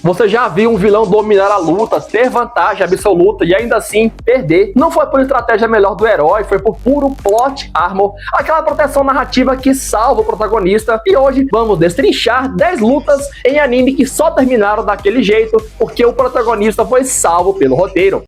Você já viu um vilão dominar a luta, ter vantagem absoluta e ainda assim perder? Não foi por estratégia melhor do herói, foi por puro plot armor, aquela proteção narrativa que salva o protagonista. E hoje vamos destrinchar 10 lutas em anime que só terminaram daquele jeito porque o protagonista foi salvo pelo roteiro.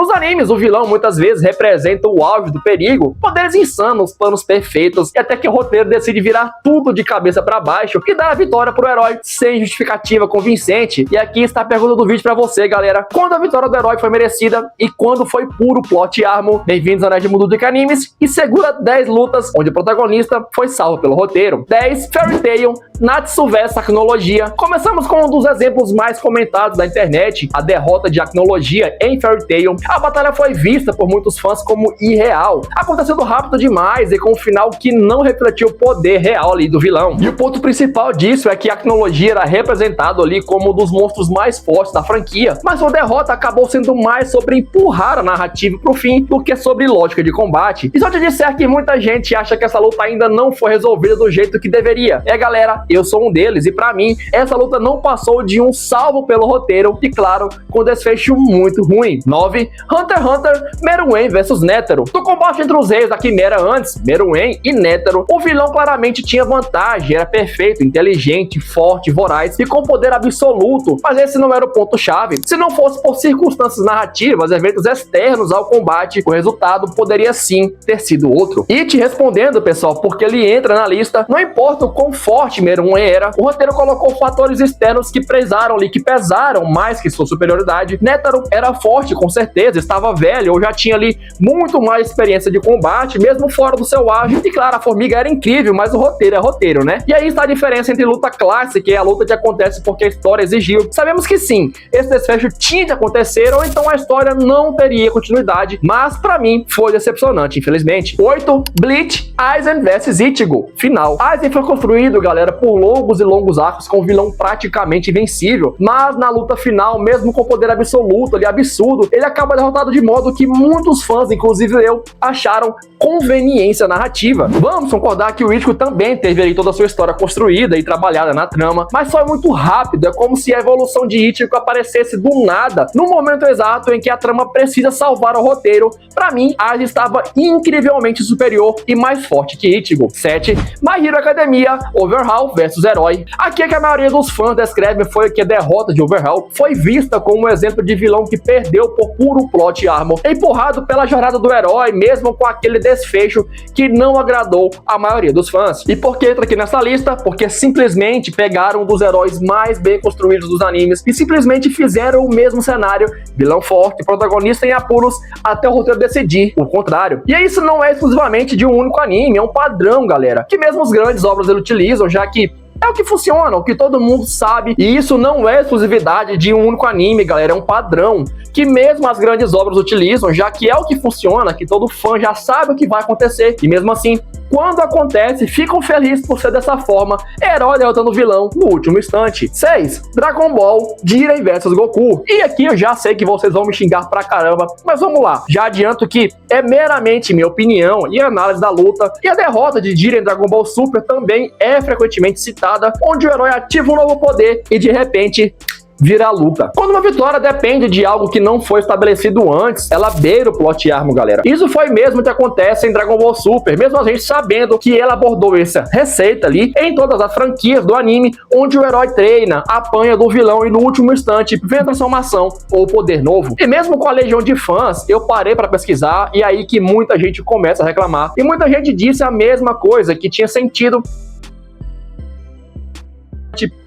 Nos animes, o vilão muitas vezes representa o auge do perigo, poderes insanos, planos perfeitos, e até que o roteiro decide virar tudo de cabeça pra baixo e dar a vitória pro herói sem justificativa convincente. E aqui está a pergunta do vídeo pra você, galera: quando a vitória do herói foi merecida e quando foi puro plot armor? Bem-vindos ao Nerd Mundo de Animes, e segura 10 lutas onde o protagonista foi salvo pelo roteiro. 10. Fairy Tail, Natsu vs Tecnologia. Começamos com um dos exemplos mais comentados da internet, a derrota de Tecnologia em Fairy Tail. A batalha foi vista por muitos fãs como irreal, acontecendo rápido demais e com um final que não refletiu o poder real ali do vilão. E o ponto principal disso é que a Tecnologia era representado ali como um dos monstros mais fortes da franquia, mas sua derrota acabou sendo mais sobre empurrar a narrativa pro fim do que sobre lógica de combate. E só te disser que muita gente acha que essa luta ainda não foi resolvida do jeito que deveria. Galera, eu sou um deles, e pra mim, essa luta não passou de um salvo pelo roteiro, e claro, com desfecho muito ruim. 9. Hunter x Hunter, Meruem vs Netero. No combate entre os reis da Quimera antes, Meruem e Netero, o vilão claramente tinha vantagem, era perfeito, inteligente, forte, voraz e com poder absoluto, mas esse não era o ponto-chave. Se não fosse por circunstâncias narrativas, eventos externos ao combate, o resultado poderia sim ter sido outro. E te respondendo, pessoal, porque ele entra na lista, não importa o quão forte Meruem era, o roteiro colocou fatores externos que pesaram mais que sua superioridade. Netero era forte, com certeza, estava velho ou já tinha ali muito mais experiência de combate, mesmo fora do seu auge. E claro, a formiga era incrível, mas o roteiro é roteiro, né? E aí está a diferença entre luta clássica e a luta que acontece porque a história exigiu. Sabemos que sim, esse desfecho tinha de acontecer, ou então a história não teria continuidade, mas pra mim foi decepcionante, infelizmente. 8. Bleach, Aizen vs Ichigo. Final. Aizen foi construído, galera, por longos e longos arcos com um vilão praticamente invencível, mas na luta final, mesmo com poder absoluto ali, absurdo, ele acaba derrotado de modo que muitos fãs, inclusive eu, acharam conveniência narrativa. Vamos concordar que o Ichigo também teve ali toda a sua história construída e trabalhada na trama, mas foi muito rápido, é como se a evolução de Ichigo aparecesse do nada, no momento exato em que a trama precisa salvar o roteiro. Pra mim, Aizen estava incrivelmente superior e mais forte que Ichigo. 7. My Hero Academia, Overhaul vs Herói. Aqui é que a maioria dos fãs descreve foi que a derrota de Overhaul foi vista como um exemplo de vilão que perdeu por puro plot armor, empurrado pela jornada do herói, mesmo com aquele desfecho que não agradou a maioria dos fãs. E por que entra aqui nessa lista? Porque simplesmente pegaram um dos heróis mais bem construídos dos animes e simplesmente fizeram o mesmo cenário, vilão forte, protagonista em apuros, até o roteiro decidir o contrário. E isso não é exclusivamente de um único anime, é um padrão, galera, que mesmo as grandes obras eles utilizam, já que é o que funciona, o que todo mundo sabe. E isso não é exclusividade de um único anime, galera, é um padrão que mesmo as grandes obras utilizam, já que é o que funciona, que todo fã já sabe o que vai acontecer. E mesmo assim, quando acontece, ficam felizes por ser dessa forma, herói derrotando o vilão no último instante. 6. Dragon Ball, Jiren vs Goku. E aqui eu já sei que vocês vão me xingar pra caramba, mas vamos lá. Já adianto que é meramente minha opinião e análise da luta, e a derrota de Jiren em Dragon Ball Super também é frequentemente citada, onde o herói ativa um novo poder e de repente vira a luta. Quando uma vitória depende de algo que não foi estabelecido antes, ela beira o plot armor, galera. Isso foi mesmo que acontece em Dragon Ball Super, mesmo a gente sabendo que ela abordou essa receita ali em todas as franquias do anime, onde o herói treina, apanha do vilão e no último instante vem a transformação ou poder novo. E mesmo com a legião de fãs, eu parei para pesquisar e aí que muita gente começa a reclamar. E muita gente disse a mesma coisa, que tinha sentido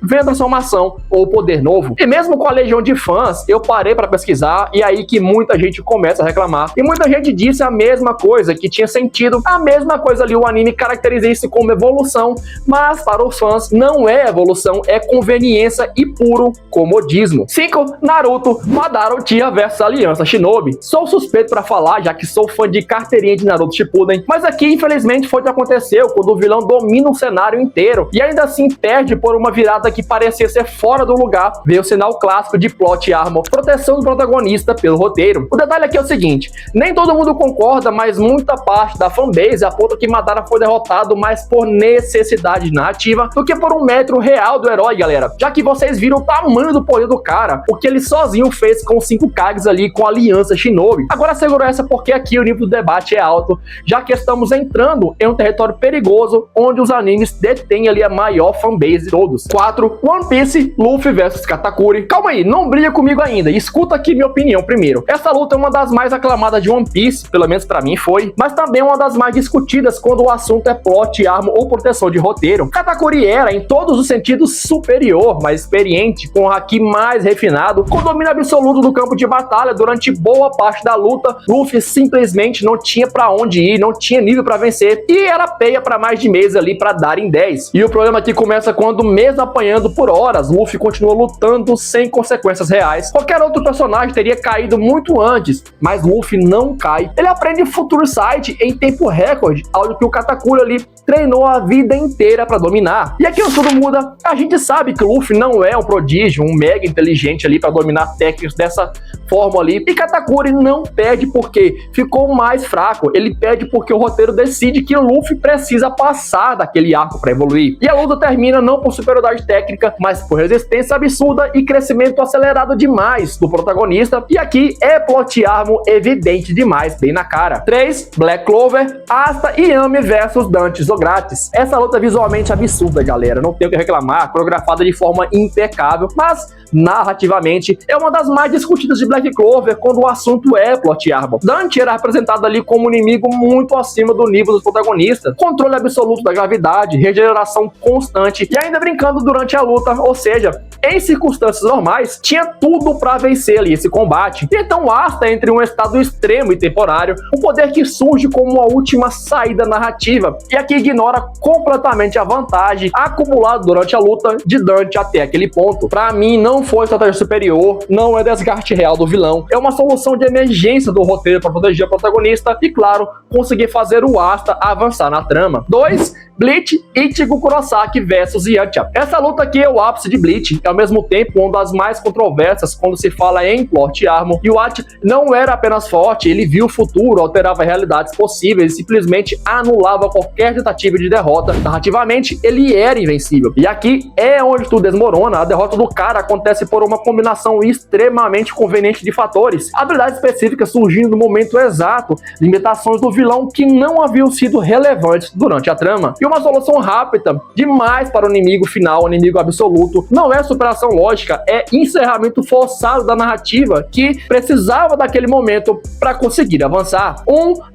vem a transformação ou poder novo. E mesmo com a legião de fãs, eu parei para pesquisar e aí que muita gente começa a reclamar. E muita gente disse a mesma coisa, que tinha sentido a mesma coisa ali, o anime caracteriza isso como evolução, mas para os fãs não é evolução, é conveniência e puro comodismo. 5. Naruto, Madara Uchiha vs Aliança Shinobi. Sou suspeito para falar, já que sou fã de carteirinha de Naruto Shippuden, mas aqui infelizmente foi o que aconteceu quando o vilão domina o cenário inteiro e ainda assim perde por uma virada que parecia ser fora do lugar, veio o sinal clássico de plot armor, proteção do protagonista pelo roteiro. O detalhe aqui é o seguinte, nem todo mundo concorda, mas muita parte da fanbase aponta que Madara foi derrotado mais por necessidade narrativa do que por um mérito real do herói, galera. Já que vocês viram o tamanho do poder do cara, o que ele sozinho fez com 5 Kages ali com a aliança Shinobi. Agora segura essa porque aqui o nível do debate é alto, já que estamos entrando em um território perigoso onde os animes detêm ali a maior fanbase de todos. 4. One Piece, Luffy vs Katakuri. Calma aí, não briga comigo ainda, escuta aqui minha opinião primeiro. Essa luta é uma das mais aclamadas de One Piece, pelo menos pra mim foi, mas também uma das mais discutidas quando o assunto é plot, arma ou proteção de roteiro. Katakuri era, em todos os sentidos, superior, mais experiente, com o haki mais refinado, com domínio absoluto do campo de batalha durante boa parte da luta. Luffy simplesmente não tinha pra onde ir, não tinha nível pra vencer, e era peia pra mais de mês ali pra dar em 10. E o problema aqui começa quando, mesmo apanhando por horas, Luffy continua lutando sem consequências reais. Qualquer outro personagem teria caído muito antes, mas Luffy não cai. Ele aprende Future Sight em tempo recorde, algo que o Katakuri ali treinou a vida inteira pra dominar. E aqui tudo muda, a gente sabe que o Luffy não é um prodígio, um mega inteligente ali pra dominar técnicas dessa forma ali, e Katakuri não perde porque ficou mais fraco, ele perde porque o roteiro decide que o Luffy precisa passar daquele arco pra evoluir. E a luta termina não por superioridade técnica, mas por resistência absurda e crescimento acelerado demais do protagonista, e aqui é plot armor evidente demais, bem na cara. 3. Black Clover, Asta e Yami versus Dante Zogratis. Essa luta é visualmente absurda, galera, não tenho o que reclamar, coreografada de forma impecável, mas narrativamente é uma das mais discutidas de Black Clover quando o assunto é plot armor. Dante era representado ali como um inimigo muito acima do nível dos protagonistas, controle absoluto da gravidade, regeneração constante e ainda brincando durante a luta, ou seja, em circunstâncias normais, tinha tudo para vencer ali esse combate. E então Asta entre um estado extremo e temporário, um poder que surge como uma última saída narrativa, e aqui ignora completamente a vantagem acumulada durante a luta de Dante até aquele ponto. Para mim, não foi estratégia superior, não é desgaste real do vilão, é uma solução de emergência do roteiro para proteger o protagonista e, claro, conseguir fazer o Asta avançar na trama. 2. Bleach, Ichigo Kurosaki versus Yantia. Essa luta aqui é o ápice de Bleach, é ao mesmo tempo uma das mais controversas quando se fala em plot armor. E o Yantia não era apenas forte, ele viu o futuro, alterava realidades possíveis e simplesmente anulava qualquer tentativa de derrota. Narrativamente, ele era invencível. E aqui é onde tudo desmorona, a derrota do cara acontece por uma combinação extremamente conveniente de fatores. Habilidades específicas surgindo no momento exato, limitações do vilão que não haviam sido relevantes durante a trama. E uma solução rápida demais para o inimigo final, o inimigo absoluto. Não é superação lógica, é encerramento forçado da narrativa que precisava daquele momento para conseguir avançar.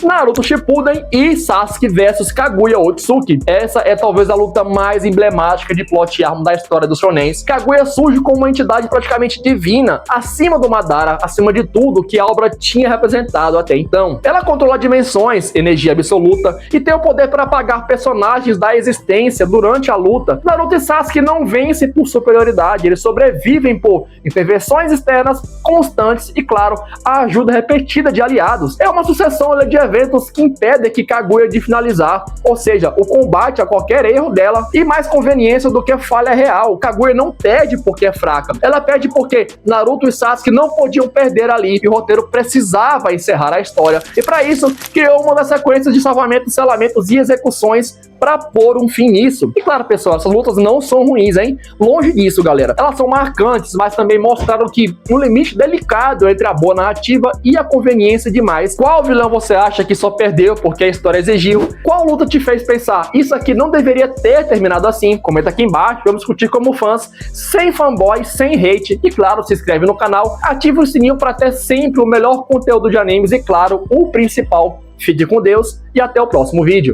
Naruto Shippuden e Sasuke versus Kaguya Otsutsuki. Essa é talvez a luta mais emblemática de plot armor da história dos shonens. Kaguya surge como uma entidade praticamente divina, acima do Madara, acima de tudo que a obra tinha representado até então. Ela controla dimensões, energia absoluta e tem o poder para apagar personagens da existência durante a luta. Naruto e Sasuke não vencem por superioridade, eles sobrevivem por intervenções externas constantes e, claro, a ajuda repetida de aliados. É uma sucessão de eventos que impedem que Kaguya de finalizar, ou seja, o combate a qualquer erro dela e mais conveniência do que falha real. Kaguya não perde porque é fraca, ela perde porque Naruto e Sasuke não podiam perder ali e o roteiro precisava encerrar a história, e para isso criou uma das sequências de salvamentos, selamentos e execuções para pôr um fim nisso. E claro, pessoal, essas lutas não são ruins, hein? Longe disso, galera. Elas são marcantes, mas também mostraram que um limite delicado entre a boa narrativa e a conveniência demais. Qual vilão você acha que só perdeu porque a história exigiu? Qual luta te fez pensar, isso aqui não deveria ter terminado assim? Comenta aqui embaixo, vamos discutir como fãs, sem fanboy, sem hate. E claro, se inscreve no canal, ativa o sininho para ter sempre o melhor conteúdo de animes e, claro, o principal. Fique com Deus e até o próximo vídeo.